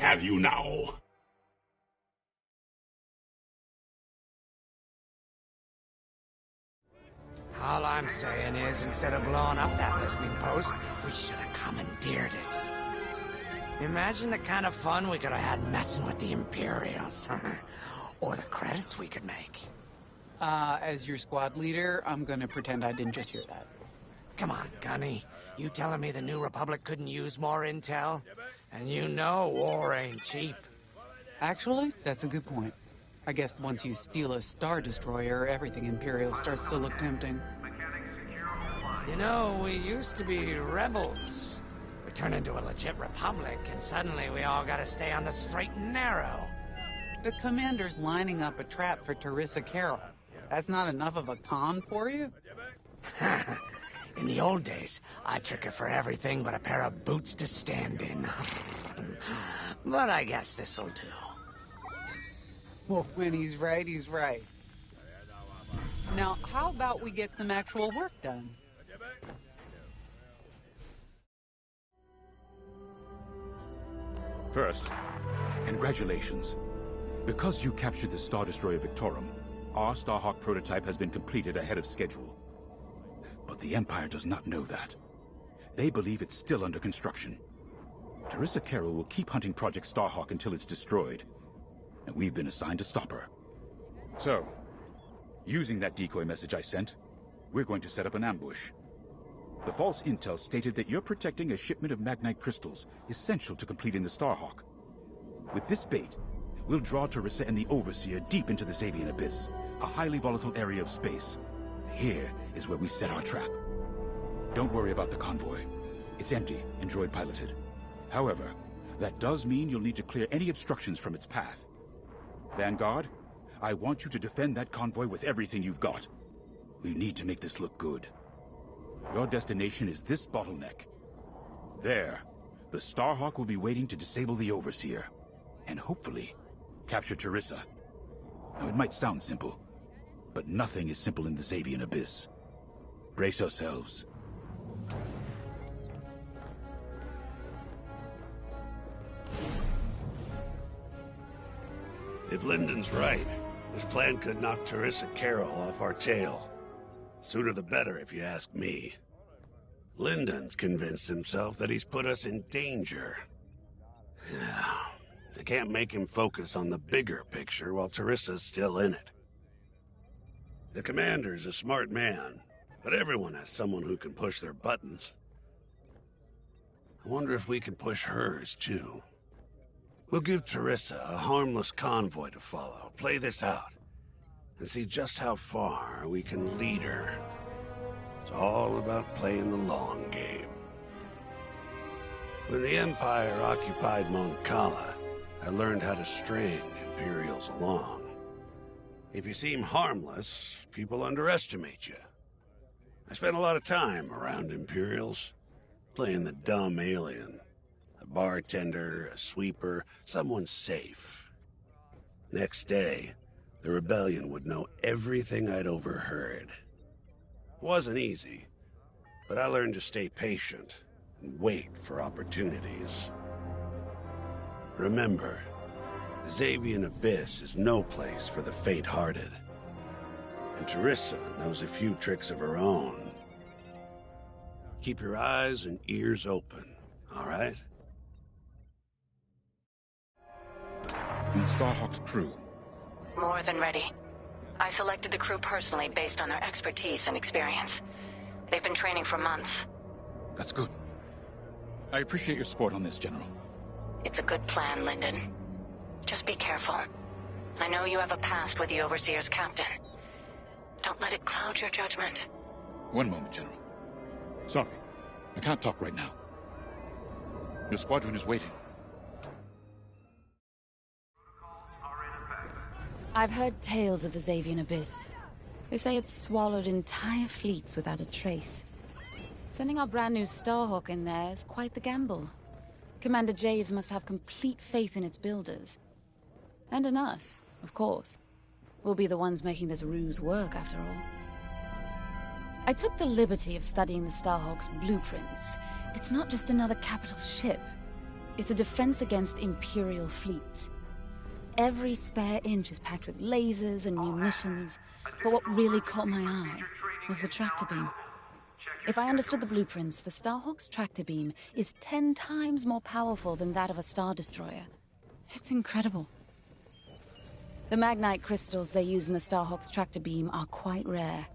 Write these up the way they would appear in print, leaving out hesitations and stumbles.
have you now. All I'm saying is, instead of blowing up that listening post, we should have commandeered it. Imagine the kind of fun we could have had messing with the Imperials. Or the credits we could make. As your squad leader, I'm gonna pretend I didn't just hear that. Come on, Gunny. You telling me the New Republic couldn't use more intel? And you know war ain't cheap. Actually, that's a good point. I guess once you steal a Star Destroyer, everything Imperial starts to look tempting. You know, we used to be rebels. We turned into a legit republic, and suddenly we all gotta stay on the straight and narrow. The commander's lining up a trap for Terisa Carroll. That's not enough of a con for you? In the old days, I'd trick her for everything but a pair of boots to stand in. But I guess this'll do. Well, when he's right, he's right. Now, how about we get some actual work done? First, congratulations. Because you captured the Star Destroyer Victorum, our Starhawk prototype has been completed ahead of schedule. But the Empire does not know that. They believe it's still under construction. Terisa Carroll will keep hunting Project Starhawk until it's destroyed, and we've been assigned to stop her. So, using that decoy message I sent, we're going to set up an ambush. The false intel stated that you're protecting a shipment of Magnite crystals, essential to completing the Starhawk. With this bait, we'll draw Terisa and the Overseer deep into the Zavian Abyss, a highly volatile area of space. Here is where we set our trap. Don't worry about the convoy. It's empty and droid-piloted. However, that does mean you'll need to clear any obstructions from its path. Vanguard, I want you to defend that convoy with everything you've got. We need to make this look good. Your destination is this bottleneck. There, the Starhawk will be waiting to disable the Overseer, and hopefully, capture Terisa. Now, it might sound simple, but nothing is simple in the Zavian Abyss. Brace yourselves. If Lindon's right, this plan could knock Terisa Carroll off our tail. Sooner the better, if you ask me. Lindon's convinced himself that he's put us in danger. They can't make him focus on the bigger picture while Teresa's still in it. The commander's a smart man, but everyone has someone who can push their buttons. I wonder if we can push hers, too. We'll give Terisa a harmless convoy to follow, play this out, and see just how far we can lead her. It's all about playing the long game. When the Empire occupied Mon Cala, I learned how to string Imperials along. If you seem harmless, people underestimate you. I spent a lot of time around Imperials, playing the dumb alien. A bartender, a sweeper, someone safe. Next day, the rebellion would know everything I'd overheard. It wasn't easy, but I learned to stay patient and wait for opportunities. Remember, the Zavian Abyss is no place for the faint-hearted. And Terisa knows a few tricks of her own. Keep your eyes and ears open, all right? And the Starhawk's crew. More than ready. I selected the crew personally based on their expertise and experience. They've been training for months. That's good. I appreciate your support on this, General. It's a good plan, Lindon. Just be careful. I know you have a past with the Overseer's captain. Don't let it cloud your judgment. One moment, General. Sorry, I can't talk right now. Your squadron is waiting. I've heard tales of the Zavian Abyss. They say it's swallowed entire fleets without a trace. Sending our brand new Starhawk in there is quite the gamble. Commander Javes must have complete faith in its builders. And in us, of course. We'll be the ones making this ruse work, after all. I took the liberty of studying the Starhawk's blueprints. It's not just another capital ship. It's a defense against Imperial fleets. Every spare inch is packed with lasers and munitions, but what really caught my eye was the tractor beam. If I understood the blueprints, the Starhawk's tractor beam is 10 times more powerful than that of a Star Destroyer. It's incredible. The Magnite crystals they use in the Starhawk's tractor beam are quite rare.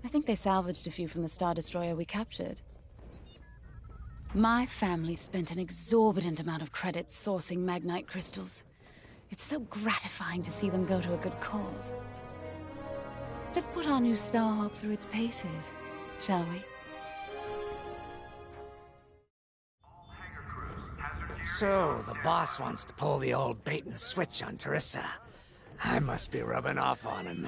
I think they salvaged a few from the Star Destroyer we captured. My family spent an exorbitant amount of credits sourcing Magnite crystals. It's so gratifying to see them go to a good cause. Let's put our new Starhawk through its paces, shall we? So, the boss wants to pull the old bait and switch on Terisa. I must be rubbing off on him.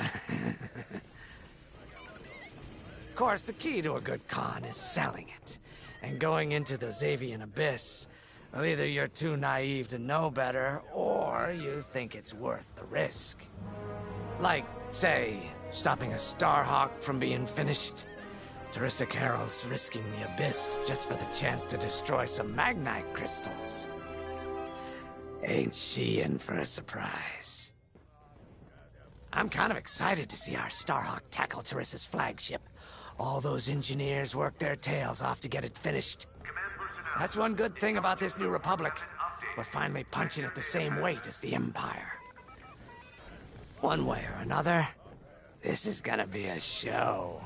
Of course, the key to a good con is selling it. And going into the Zavian Abyss, well, either you're too naive to know better, or you think it's worth the risk. Like, say, stopping a Starhawk from being finished. Terisa Carroll's risking the Abyss just for the chance to destroy some Magnite crystals. Ain't she in for a surprise? I'm kind of excited to see our Starhawk tackle Teresa's flagship. All those engineers worked their tails off to get it finished. That's one good thing about this new Republic. We're finally punching at the same weight as the Empire. One way or another, this is gonna be a show.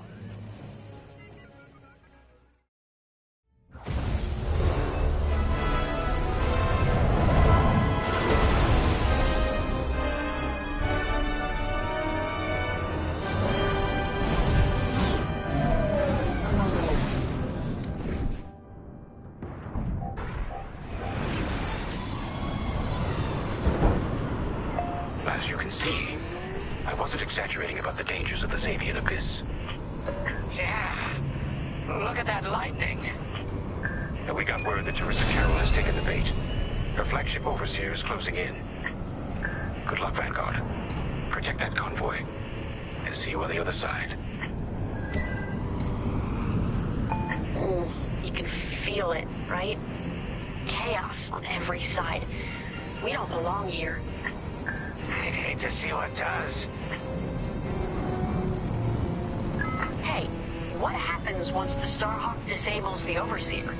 As you can see, I wasn't exaggerating about the dangers of the Zavian Abyss. Yeah. Look at that lightning. And we got word that Terisa Carroll has taken the bait. Her flagship Overseer is closing in. Good luck, Vanguard. Protect that convoy. And see you on the other side. You can feel it, right? Chaos on every side. We don't belong here. I'd hate to see what does. Hey, what happens once the Starhawk disables the Overseer?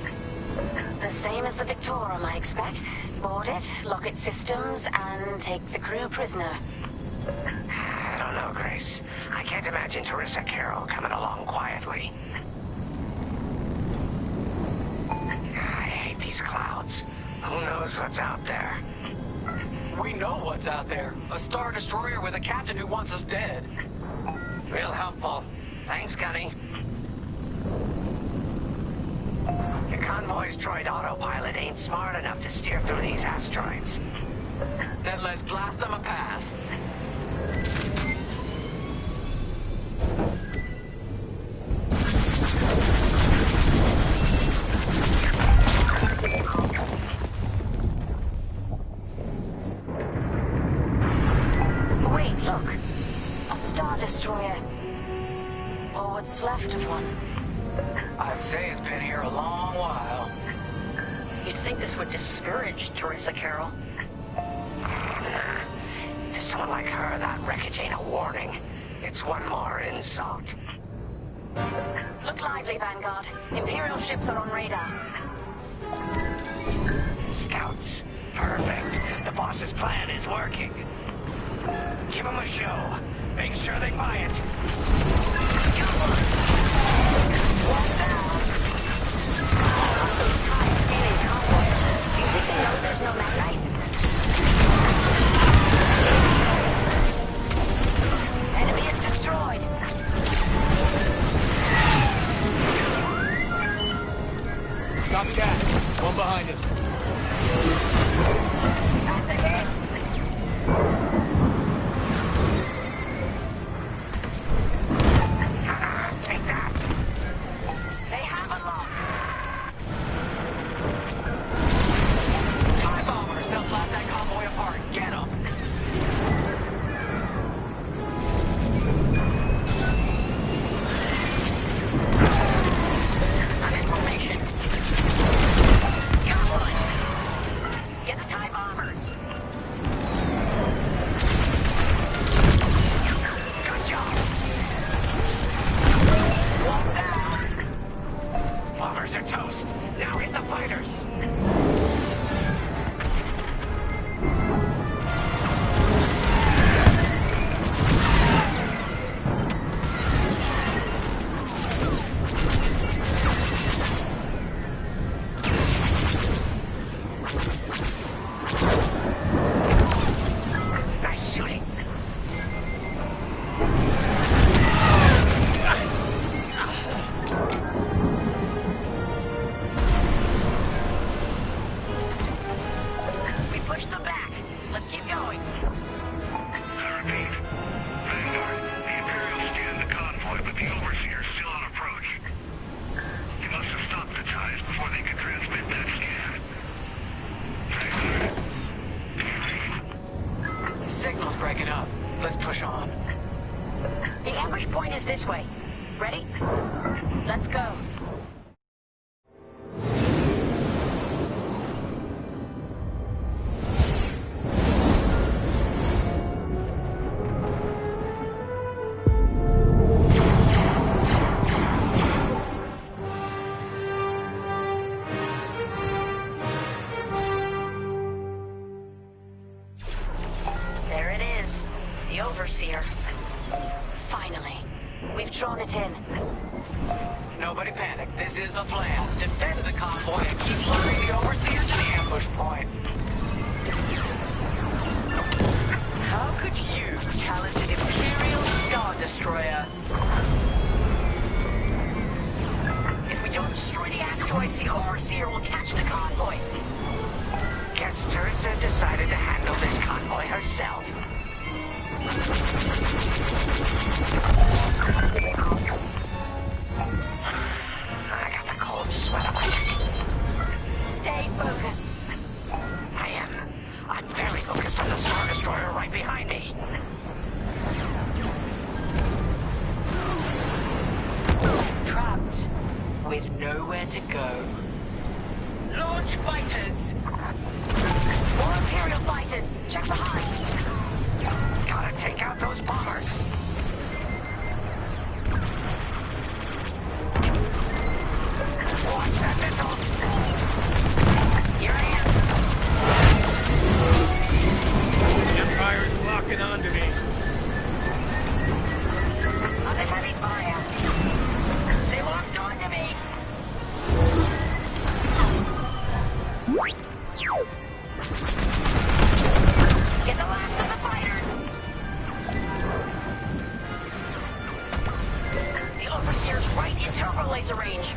The same as the Victorum, I expect. Board it, lock its systems, and take the crew prisoner. I don't know, Grace. I can't imagine Terisa Carroll coming along quietly. I hate these clouds. Who knows what's out there? We know what's out there. A Star Destroyer with a captain who wants us dead. Real helpful. Thanks, Gunny. The convoy's droid autopilot ain't smart enough to steer through these asteroids. Then let's blast them a path. Wait, look. A Star Destroyer. Or what's left of one. I'd say it's been here a long while. You'd think this would discourage Terisa Carroll. To someone like her, that wreckage ain't a warning. It's one more insult. Look lively, Vanguard. Imperial ships are on radar. Scouts. Perfect. The boss's plan is working. Give them a show. Make sure they buy it. One down. On those ties scanning the convoy. Do you think they know there's no Magnite? Enemy is destroyed. Copy that. One behind us. That's a hit. Take that. They have a lock. TIE bombers, they'll blast that convoy apart. Get them. I'm in formation. Got one. towers are toast. Now hit the fighters. Nice shooting. We pushed them back. Let's keep going. I repeat. Vanguard, the Imperials scanned the convoy, but the Overseer is still on approach. He must have stopped the ties before they could transmit that scan. Vanguard. Signal's breaking up. Let's push on. The ambush point is this way. Ready? Let's go. There it is. The Overseer. Finally. We've drawn it in. Nobody panic. This is the plan. Defend the convoy and keep luring the Overseer to the ambush point. How could you challenge an Imperial Star Destroyer? If we don't destroy the asteroids, the Overseer will catch the convoy. Guess Terisa decided to handle this convoy herself. I got the cold sweat on my neck. Stay focused. I am. I'm very focused on the Star Destroyer right behind me. Trapped. With nowhere to go. Launch fighters! More Imperial fighters. Check behind. Gotta take out those bombers. Watch that missile. Here I am. Empire's locking onto me. Under heavy fire. They locked onto me. Get the last of the fighters. The Overseer's right in turbo laser range.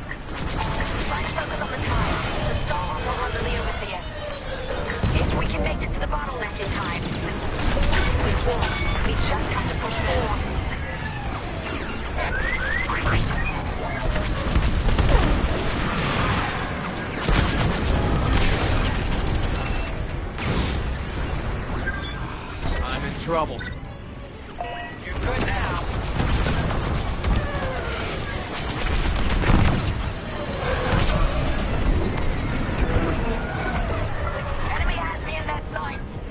Try to focus on the ties. The Starhawk will run to the Overseer. If we can make it to the bottleneck in time. We will. We just have to push forward. I'm in trouble. You're good now. Enemy has me in their sights.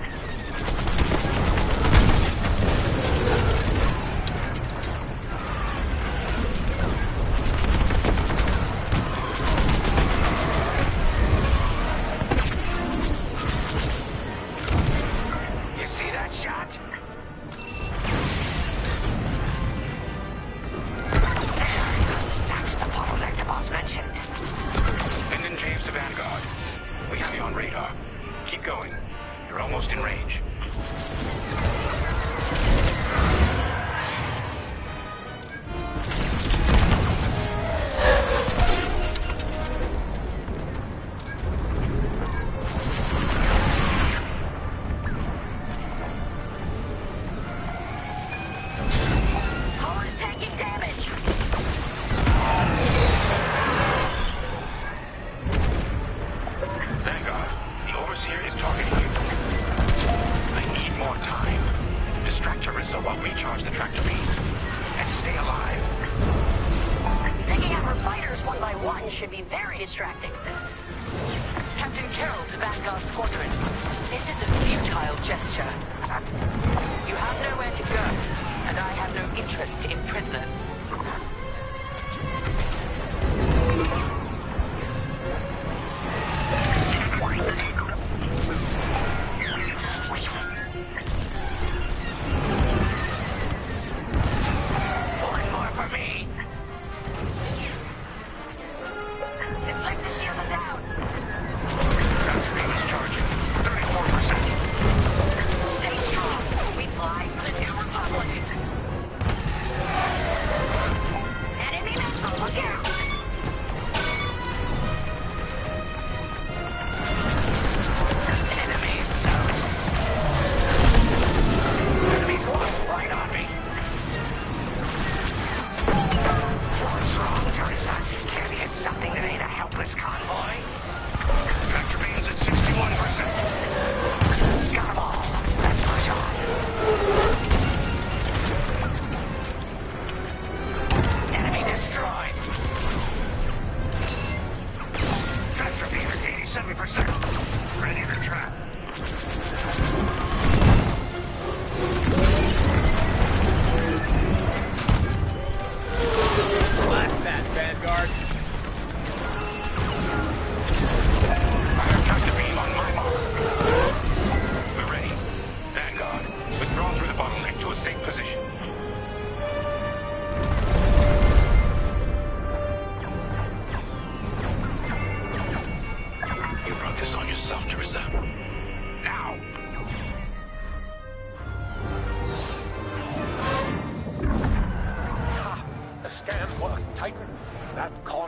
You see that shot? That's the bottleneck the boss mentioned. Lindon James to Vanguard. We have you on radar. Keep going. You're almost in range. Hull is taking damage. Vanguard, the Overseer is targeting you. I need more time. Distract Terisa while we charge the tractor beam. And stay alive. Taking out her fighters one by one should be very distracting. Captain Carroll to Vanguard Squadron. This is a futile gesture. You have nowhere to go, and I have no interest in prisoners.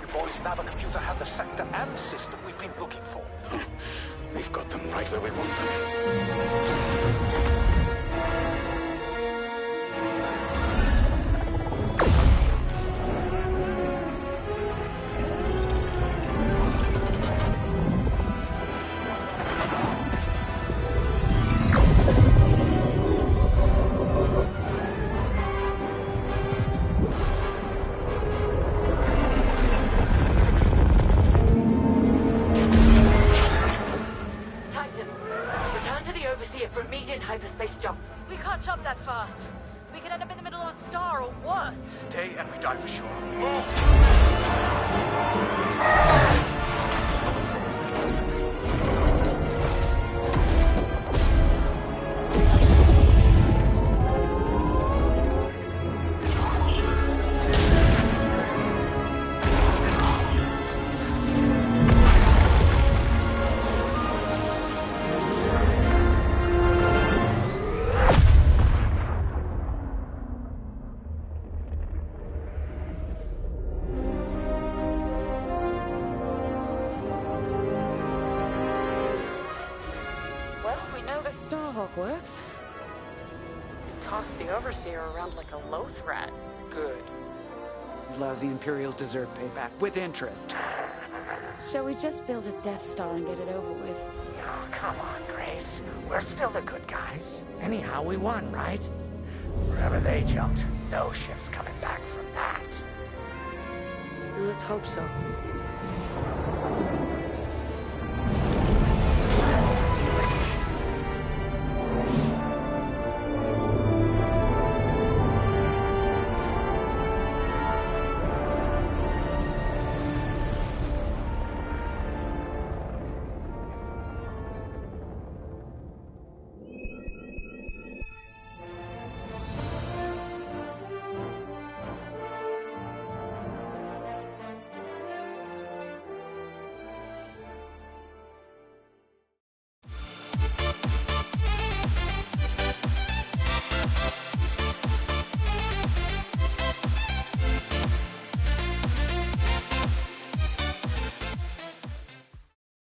convoy's navicomputer have the sector and system we've been looking for. We've got them right where we want them. We can't jump that fast. We could end up in the middle of a star or worse. Stay and we die for sure. Move! Starhawk works. Tossed the Overseer around like a loath rat. Good. Lousy Imperials deserve payback, with interest. Shall we just build a Death Star and get it over with? Oh, come on, Grace. We're still the good guys. Anyhow, we won, right? Wherever they jumped, no ship's coming back from that. Let's hope so.